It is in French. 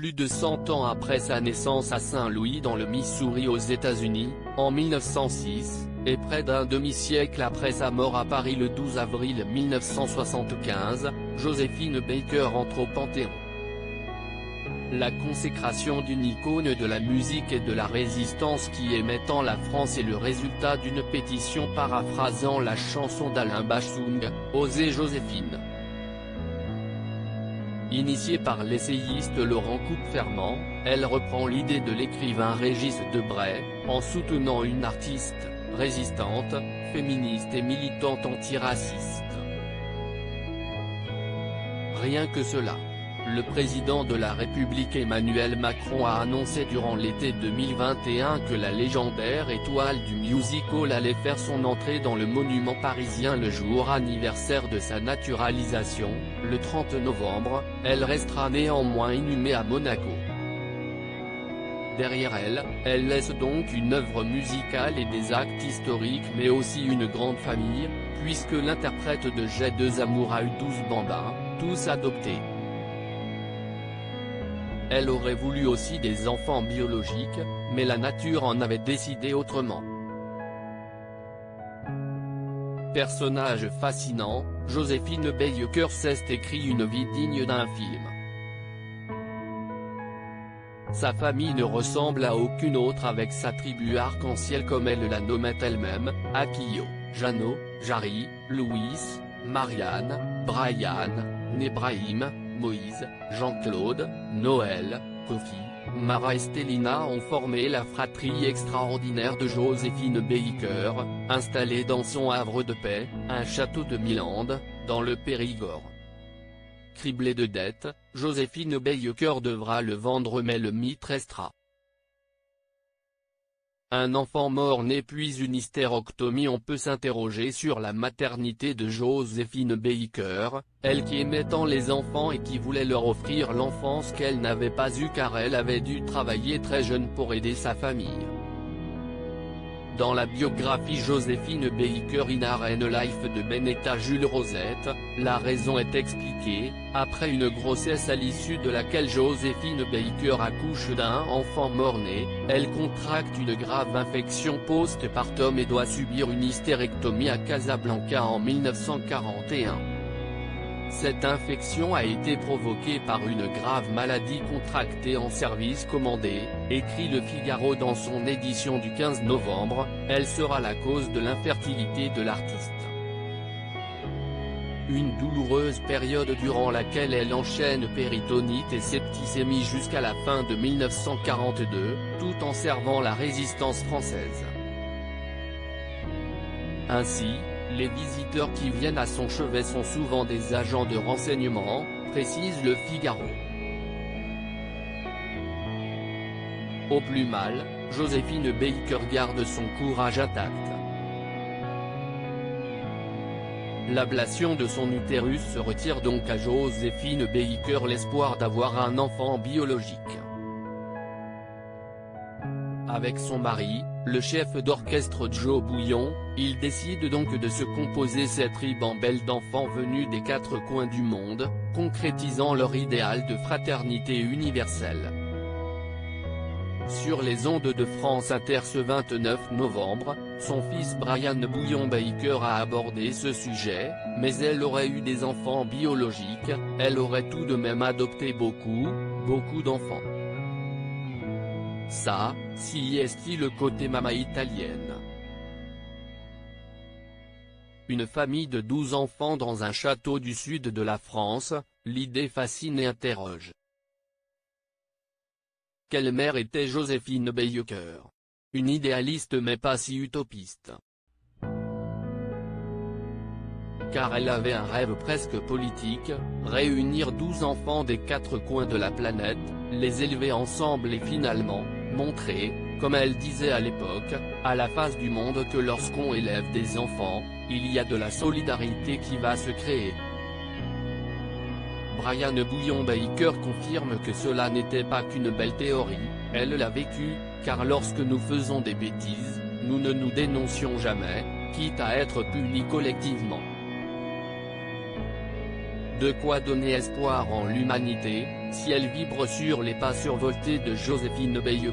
plus de 100 ans après sa naissance à Saint-Louis dans le Missouri aux États-Unis, en 1906, et près d'un demi-siècle après sa mort à Paris le 12 avril 1975, Joséphine Baker entre au Panthéon. La consécration d'une icône de la musique et de la résistance qui aimait tant la France est le résultat d'une pétition paraphrasant la chanson d'Alain Bashung, « Osez Joséphine ». Initiée par l'essayiste Laurent Coupe-Fermant, elle reprend l'idée de l'écrivain Régis Debray, en soutenant une artiste, résistante, féministe et militante antiraciste. Rien que cela. Le président de la République Emmanuel Macron a annoncé durant l'été 2021 que la légendaire étoile du musical allait faire son entrée dans le monument parisien le jour anniversaire de sa naturalisation, le 30 novembre, elle restera néanmoins inhumée à Monaco. Derrière elle, elle laisse donc une œuvre musicale et des actes historiques mais aussi une grande famille, puisque l'interprète de J'ai deux amours a eu 12 bambins, tous adoptés. Elle aurait voulu aussi des enfants biologiques, mais la nature en avait décidé autrement. Personnage fascinant, Joséphine Baker s'est écrit une vie digne d'un film. Sa famille ne ressemble à aucune autre avec sa tribu arc-en-ciel comme elle la nommait elle-même, Akio, Jeannot, Jarry, Louis, Marianne, Brian, Nébrahim, Moïse, Jean-Claude, Noël, Kofi, Mara et Stélina ont formé la fratrie extraordinaire de Joséphine Baker, installée dans son havre de paix, un château de Milande, dans le Périgord. Criblée de dettes, Joséphine Baker devra le vendre mais le mythe restera. Un enfant mort-né puis une hystérectomie. On peut s'interroger sur la maternité de Joséphine Baker, elle qui aimait tant les enfants et qui voulait leur offrir l'enfance qu'elle n'avait pas eue car elle avait dû travailler très jeune pour aider sa famille. Dans la biographie Joséphine Baker in a Life de Benetta Jules Rosette, la raison est expliquée, après une grossesse à l'issue de laquelle Joséphine Baker accouche d'un enfant mort-né, elle contracte une grave infection post-partum et doit subir une hystérectomie à Casablanca en 1941. Cette infection a été provoquée par une grave maladie contractée en service commandé, écrit Le Figaro dans son édition du 15 novembre, elle sera la cause de l'infertilité de l'artiste. Une douloureuse période durant laquelle elle enchaîne péritonite et septicémie jusqu'à la fin de 1942, tout en servant la résistance française. Ainsi, les visiteurs qui viennent à son chevet sont souvent des agents de renseignement, précise Le Figaro. Au plus mal, Joséphine Baker garde son courage intact. L'ablation de son utérus se retire donc à Joséphine Baker l'espoir d'avoir un enfant biologique. Avec son mari, le chef d'orchestre Joe Bouillon, il décide donc de se composer cette ribambelle d'enfants venus des quatre coins du monde, concrétisant leur idéal de fraternité universelle. Sur les ondes de France Inter ce 29 novembre, son fils Brian Bouillon Baker a abordé ce sujet, mais elle aurait eu des enfants biologiques, elle aurait tout de même adopté beaucoup d'enfants. Ça, si est-il le côté mama italienne. Une famille de 12 enfants dans un château du sud de la France, l'idée fascine et interroge. Quelle mère était Joséphine Baker? Une idéaliste mais pas si utopiste. Car elle avait un rêve presque politique, réunir 12 enfants des quatre coins de la planète, les élever ensemble et finalement, montrer, comme elle disait à l'époque, à la face du monde que lorsqu'on élève des enfants, il y a de la solidarité qui va se créer. Brian Bouillon Baker confirme que cela n'était pas qu'une belle théorie, elle l'a vécu, car lorsque nous faisons des bêtises, nous ne nous dénoncions jamais, quitte à être punis collectivement. De quoi donner espoir en l'humanité, Ciel vibre sur les pas survoltés de Joséphine Baker.